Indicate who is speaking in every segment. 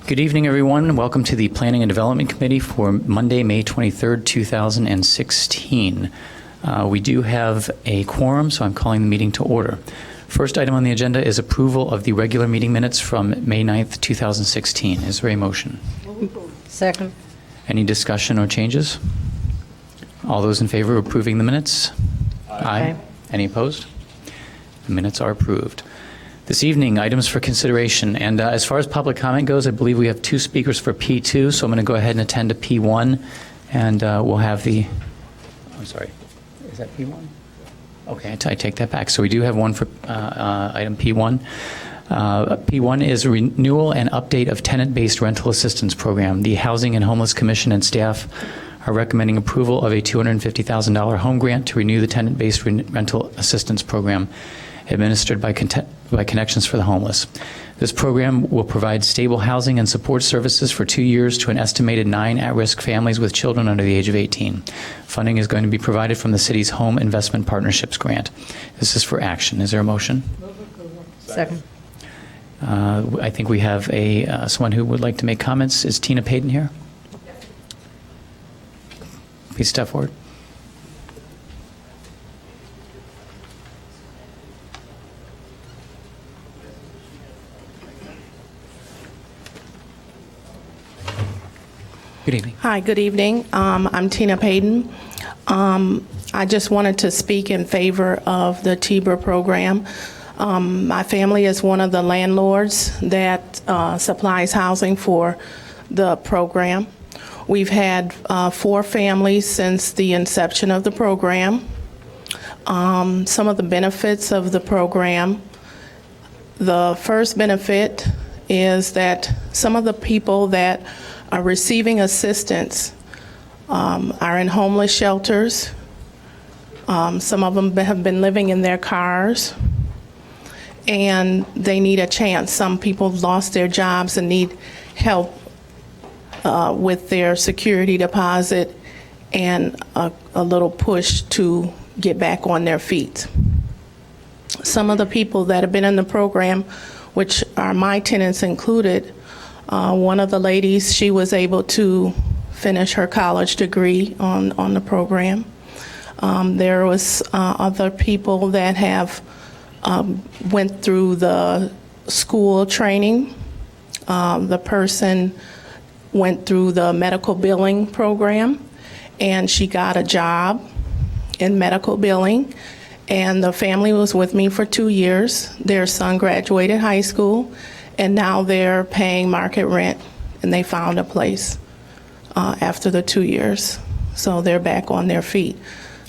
Speaker 1: Good evening, everyone. Welcome to the Planning and Development Committee for Monday, May 23rd, 2016. We do have a quorum, so I'm calling the meeting to order. First item on the agenda is approval of the regular meeting minutes from May 9th, 2016. Is there a motion?
Speaker 2: Second.
Speaker 1: Any discussion or changes? All those in favor of approving the minutes? Aye. Any opposed? The minutes are approved. This evening, items for consideration. And as far as public comment goes, I believe we have two speakers for P2, so I'm going to go ahead and attend to P1, and we'll have the, I'm sorry, is that P1? Okay, I take that back. So we do have one for item P1. P1 is a renewal and update of tenant-based rental assistance program. The Housing and Homeless Commission and staff are recommending approval of a $250,000 home grant to renew the tenant-based rental assistance program administered by Connections for the Homeless. This program will provide stable housing and support services for 2 years to an estimated 9 at-risk families with children under the age of 18. Funding is going to be provided from the city's Home Investment Partnerships grant. This is for action. Is there a motion?
Speaker 2: Second.
Speaker 1: I think we have someone who would like to make comments. Is Tina Payton here? Please step forward. Good evening.
Speaker 3: Hi, good evening. I'm Tina Payton. I just wanted to speak in favor of the TBRA program. My family is one of the landlords that supplies housing for the program. We've had 4 families since the inception of the program. Some of the benefits of the program. The first benefit is that some of the people that are receiving assistance are in homeless shelters. Some of them have been living in their cars, and they need a chance. Some people lost their jobs and need help with their security deposit and a little push to get back on their feet. Some of the people that have been in the program, which are my tenants included, one of the ladies, she was able to finish her college degree on the program. There was other people that have went through the school training. The person went through the medical billing program, and she got a job in medical billing. And the family was with me for 2 years. Their son graduated high school, and now they're paying market rent, and they found a place after the 2 years. So they're back on their feet.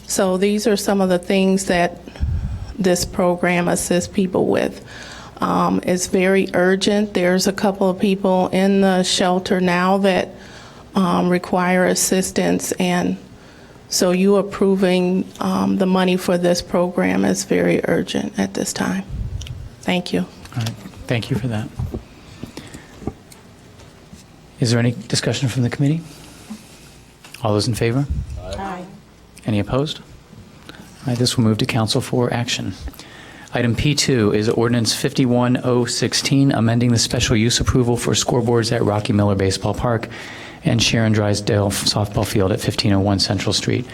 Speaker 3: So these are some of the things that this program assists people with. It's very urgent. There's a couple of people in the shelter now that require assistance, and so you approving the money for this program is very urgent at this time. Thank you.
Speaker 1: All right. Thank you for that. Is there any discussion from the committee? All those in favor?
Speaker 3: Aye.
Speaker 1: Any opposed? All right, this will move to council for action. Item P2 is Ordinance 51-016, amending the special use approval for scoreboards at Rocky Miller Baseball Park and Sharon Drysdale Softball Field at 1501 Central Street.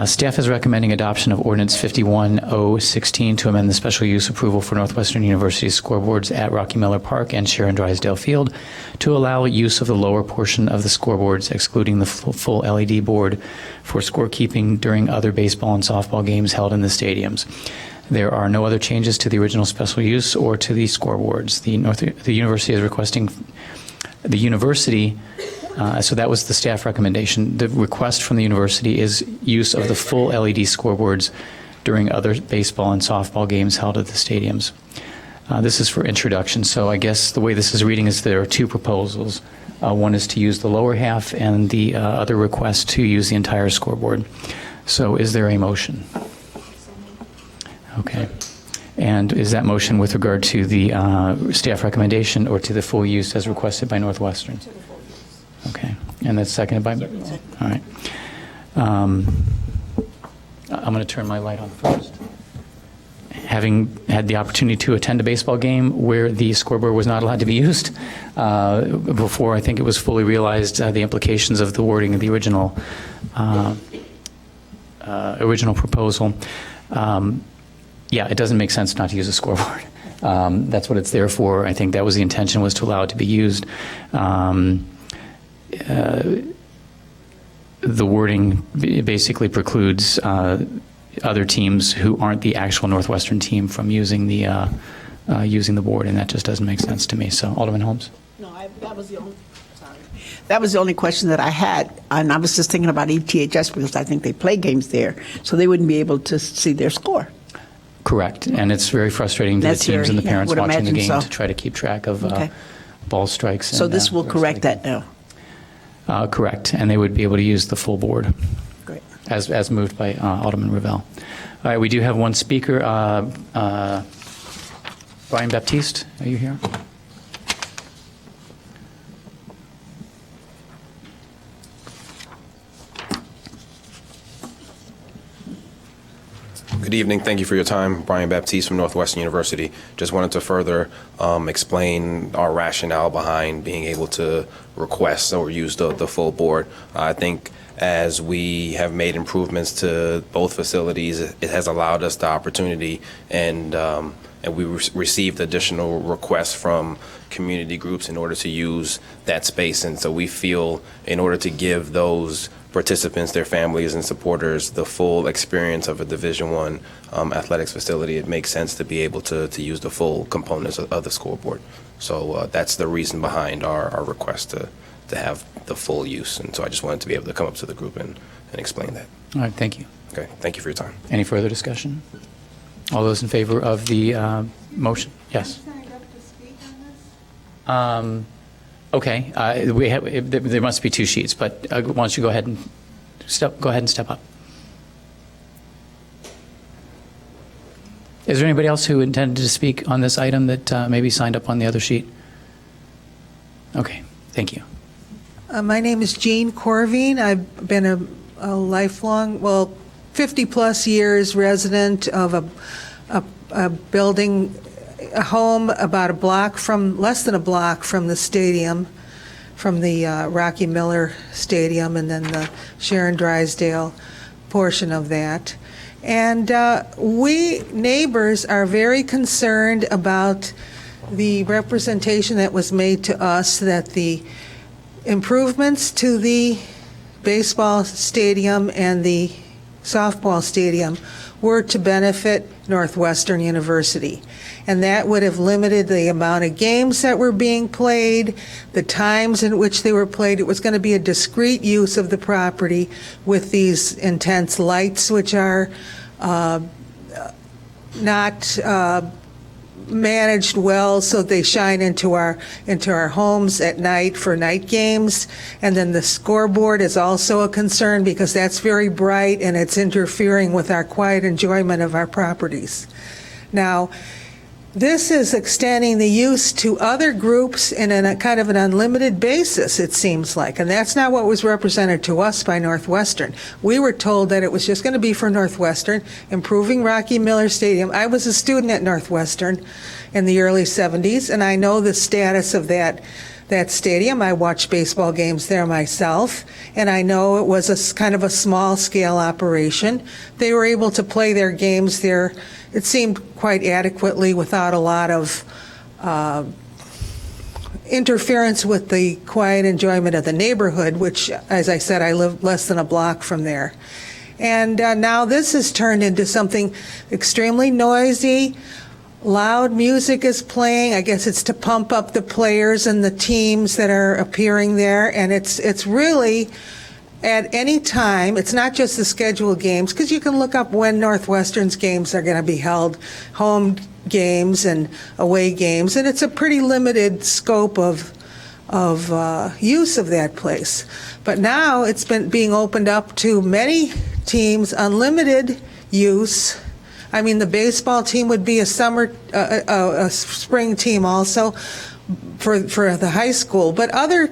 Speaker 1: Staff is recommending adoption of Ordinance 51-016 to amend the special use approval for Northwestern University's scoreboards at Rocky Miller Park and Sharon Drysdale Field to allow use of the lower portion of the scoreboards, excluding the full LED board, for scorekeeping during other baseball and softball games held in the stadiums. There are no other changes to the original special use or to the scoreboards. The university is requesting so that was the staff recommendation. The request from the university is use of the full LED scoreboards during other baseball and softball games held at the stadiums. This is for introduction, so I guess the way this is reading is there are 2 proposals. One is to use the lower half, and the other request to use the entire scoreboard. So is there a motion? Okay. And is that motion with regard to the staff recommendation or to the full use as requested by Northwestern? Okay. And that's seconded by? All right. I'm going to turn my light on first. having had the opportunity to attend a baseball game where the scoreboard was not allowed to be used before I think it was fully realized the implications of the wording of the original proposal. Yeah, it doesn't make sense not to use a scoreboard. That's what it's there for. I think that was the intention, was to allow it to be used. The wording basically precludes other teams who aren't the actual Northwestern team from using the board, and that just doesn't make sense to me. So, Alderman Holmes?
Speaker 4: No, that was the only. Sorry. That was the only question that I had, and I was just thinking about ETHS because I think they play games there, so they wouldn't be able to see their score.
Speaker 1: Correct, and it's very frustrating to the
Speaker 4: That's
Speaker 1: teams and the
Speaker 4: very- yeah,
Speaker 1: parents
Speaker 4: would
Speaker 1: watching the
Speaker 4: imagine
Speaker 1: game
Speaker 4: so.
Speaker 1: to try to keep track of
Speaker 4: Okay.
Speaker 1: ball strikes.
Speaker 4: So
Speaker 1: and,
Speaker 4: this will
Speaker 1: the rest of
Speaker 4: correct
Speaker 1: the
Speaker 4: that now.
Speaker 1: game. Correct, and they would be able to use the full board,
Speaker 4: Great.
Speaker 1: as moved by Alderman Ravel. All right, we do have one speaker. Brian Baptiste, are you here?
Speaker 5: Good evening. Thank you for your time. Brian Baptiste from Northwestern University. Just wanted to further explain our rationale behind being able to request or use the full board. I think as we have made improvements to both facilities, it has allowed us the opportunity, and we received additional requests from community groups in order to use that space. And so we feel in order to give those participants, their families, and supporters the full experience of a Division I athletics facility, it makes sense to be able to use the full components of the scoreboard. So that's the reason behind our request to have the full use. And so I just wanted to be able to come up to the group and explain that.
Speaker 1: All right, thank you.
Speaker 5: Okay, thank you for your time.
Speaker 1: Any further discussion? All those in favor of the motion? Yes. Okay, we have, there must be two sheets, but why don't you go ahead and step up. Is there anybody else who intended to speak on this item that maybe signed up on the other sheet? Okay, thank you.
Speaker 6: My name is Jean Corvine. I've been a lifelong, 50-plus years resident of a building, a home about less than a block from the stadium, from the Rocky Miller Stadium, and then the Sharon Drysdale portion of that. And we neighbors are very concerned about the representation that was made to us that the improvements to the baseball stadium and the softball stadium were to benefit Northwestern University. And that would have limited the amount of games that were being played, the times in which they were played. It was going to be a discrete use of the property with these intense lights, which are not managed well, so they shine into our homes at night for night games. And then the scoreboard is also a concern because that's very bright and it's interfering with our quiet enjoyment of our properties. Now, this is extending the use to other groups in a kind of an unlimited basis, it seems like, and that's not what was represented to us by Northwestern. We were told that it was just going to be for Northwestern, improving Rocky Miller Stadium. I was a student at Northwestern in the early 70s, and I know the status of that stadium. I watched baseball games there myself, and I know it was a kind of a small-scale operation. They were able to play their games there, it seemed, quite adequately without a lot of interference with the quiet enjoyment of the neighborhood, which, as I said, I live less than a block from there. And now this has turned into something extremely noisy. Loud music is playing. I guess it's to pump up the players and the teams that are appearing there. And it's really, at any time, it's not just the scheduled games, because you can look up when Northwestern's games are going to be held, home games and away games, and it's a pretty limited scope of use of that place. But now it's been being opened up to many teams, unlimited use. I mean, the baseball team would be a spring team also for the high school, but other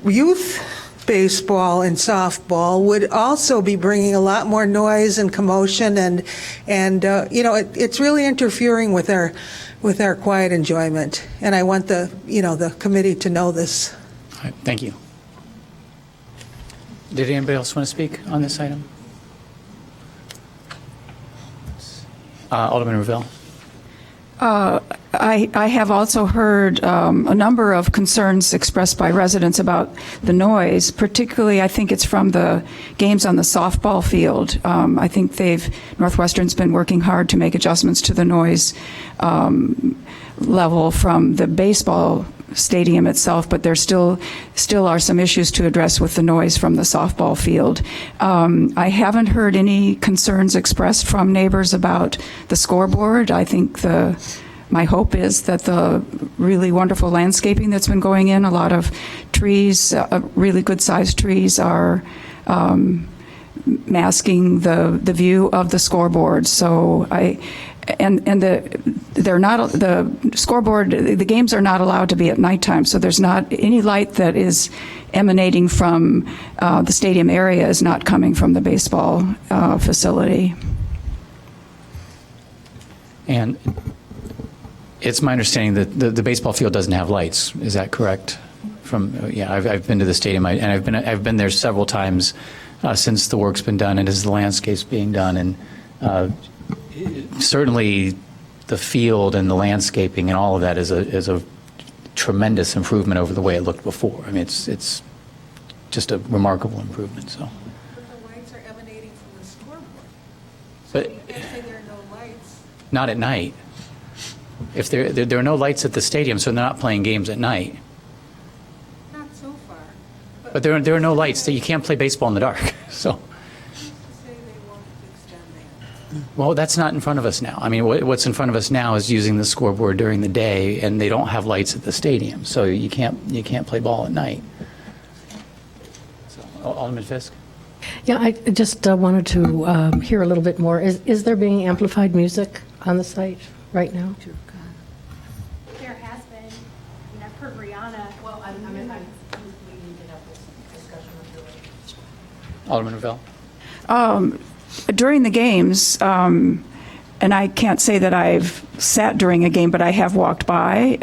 Speaker 6: youth baseball and softball would also be bringing a lot more noise and commotion, and it's really interfering with our quiet enjoyment. And I want the committee to know this.
Speaker 1: All right, thank you. Did anybody else want to speak on this item? Alderman Ravel.
Speaker 7: I have also heard a number of concerns expressed by residents about the noise, particularly I think it's from the games on the softball field. I think Northwestern's been working hard to make adjustments to the noise level from the baseball stadium itself, but there still are some issues to address with the noise from the softball field. I haven't heard any concerns expressed from neighbors about the scoreboard. I think my hope is that the really wonderful landscaping that's been going in, a lot of trees, really good-sized trees, are masking the view of the scoreboard. So they're not, the scoreboard, the games are not allowed to be at nighttime, so there's not any light that is emanating from the stadium area is not coming from the baseball facility.
Speaker 1: And it's my understanding that the baseball field doesn't have lights. Is that correct? I've been to the stadium, and I've been there several times since the work's been done and as the landscape's being done, and certainly the field and the landscaping and all of that is a tremendous improvement over the way it looked before. I mean, it's just a remarkable improvement. So.
Speaker 6: But the lights are emanating from the scoreboard.
Speaker 1: But
Speaker 6: You can't say there are no lights.
Speaker 1: not at night. If there are no lights at the stadium, so they're not playing games at night.
Speaker 6: Not so far.
Speaker 1: But there are no lights. That you can't play baseball in the dark. So.
Speaker 6: Who's to say they won't extend that?
Speaker 1: Well, that's not in front of us now. I mean, what's in front of us now is using the scoreboard during the day, and they don't have lights at the stadium, so you can't play ball at night. So, Alderman Fisk.
Speaker 2: Yeah, I just wanted to hear a little bit more. Is there being amplified music on the site right now?
Speaker 8: There has been, I mean, I've heard Rihanna. Well,
Speaker 1: Alderman Ravel.
Speaker 7: During the games, and I can't say that I've sat during a game, but I have walked by,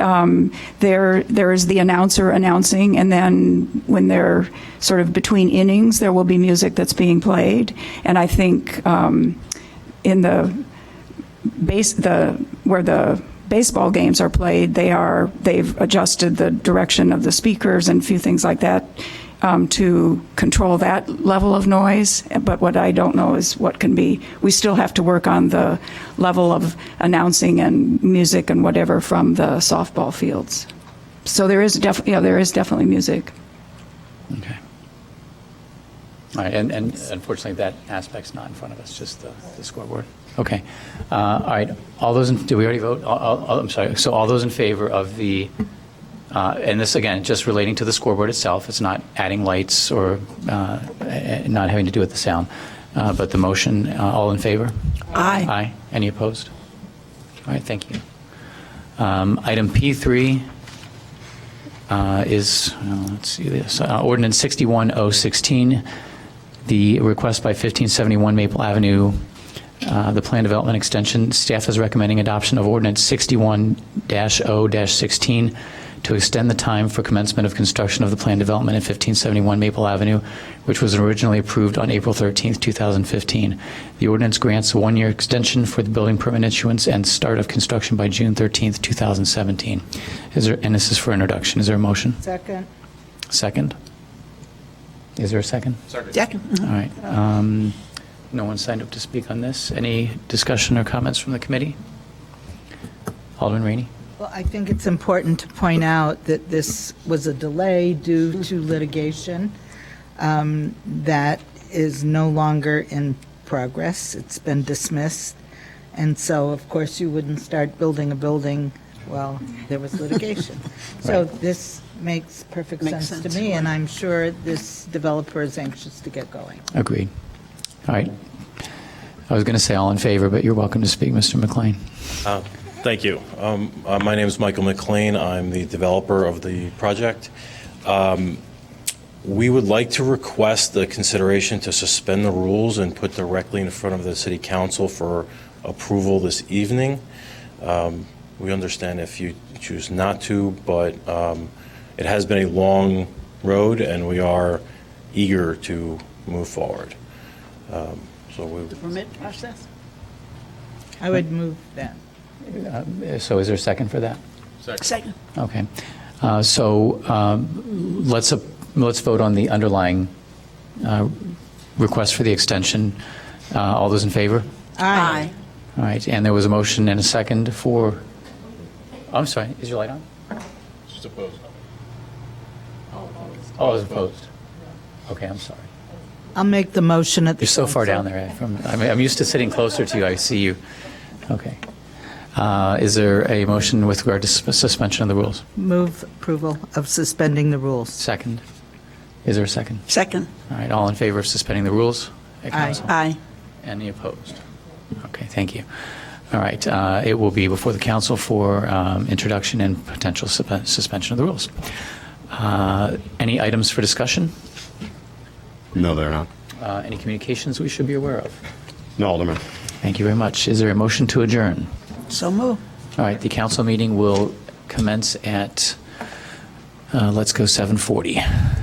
Speaker 7: there is the announcer announcing, and then when they're sort of between innings, there will be music that's being played. And I think in where the baseball games are played, they've adjusted the direction of the speakers and a few things like that to control that level of noise. But what I don't know is what can be. We still have to work on the level of announcing and music and whatever from the softball fields. So there is definitely music.
Speaker 1: Okay. All right, and unfortunately, that aspect's not in front of us, just the scoreboard. Okay. All right. All those did we already vote? I'm sorry. So all those in favor of the, and this again, just relating to the scoreboard itself. It's not adding lights or not having to do with the sound, but the motion. All in favor?
Speaker 4: Aye.
Speaker 1: Aye. Any opposed? All right. Thank you. Item P3 is let's see this ordinance 61016. The request by 1571 Maple Avenue, the plan development extension. Staff is recommending adoption of ordinance 61-0-16 to extend the time for commencement of construction of the plan development at 1571 Maple Avenue, which was originally approved on April 13th, 2015. The ordinance grants a one-year extension for the building permit issuance and start of construction by June 13th, 2017. And this is for introduction. Is there a motion?
Speaker 2: Second.
Speaker 1: Second? Is there a second?
Speaker 4: Second.
Speaker 1: All right. No one signed up to speak on this. Any discussion or comments from the committee? Alderman Rainey?
Speaker 9: Well, I think it's important to point out that this was a delay due to litigation that is no longer in progress. It's been dismissed. And so, of course, you wouldn't start building a building while there was litigation. So this makes perfect
Speaker 4: Makes
Speaker 9: sense
Speaker 4: sense.
Speaker 9: to me, and I'm sure this developer is anxious to get going.
Speaker 1: Agreed. All right. I was going to say all in favor, but you're welcome to speak, Mr. McLean.
Speaker 10: Thank you. My name is Michael McLean. I'm the developer of the project. We would like to request the consideration to suspend the rules and put directly in front of the city council for approval this evening. We understand if you choose not to, but it has been a long road, and we are eager to move forward. So we
Speaker 4: Permit process?
Speaker 9: I would move that.
Speaker 1: So is there a second for that?
Speaker 4: Second.
Speaker 1: Okay. Let's vote on the underlying request for the extension. All those in favor?
Speaker 4: Aye.
Speaker 1: All right, and there was a motion and a second for, I'm sorry, is your light on?
Speaker 10: Just opposed.
Speaker 1: Oh, it's opposed. Okay, I'm sorry.
Speaker 9: I'll make the motion at the
Speaker 1: You're so far
Speaker 9: council.
Speaker 1: down there. I'm used to sitting closer to you. I see you. Okay. Is there a motion with regard to suspension of the rules?
Speaker 9: Move approval of suspending the rules.
Speaker 1: Second. Is there a second?
Speaker 4: Second.
Speaker 1: All right, all in favor of suspending the rules? at
Speaker 9: Aye.
Speaker 1: council?
Speaker 4: Aye.
Speaker 1: Any opposed? Okay, thank you. All right, it will be before the council for introduction and potential suspension of the rules. Any items for discussion?
Speaker 11: No, they're not.
Speaker 1: Any communications we should be aware of?
Speaker 11: No, Alderman.
Speaker 1: Thank you very much. Is there a motion to adjourn?
Speaker 4: So move.
Speaker 1: All right, the council meeting will commence at, let's go 7:40.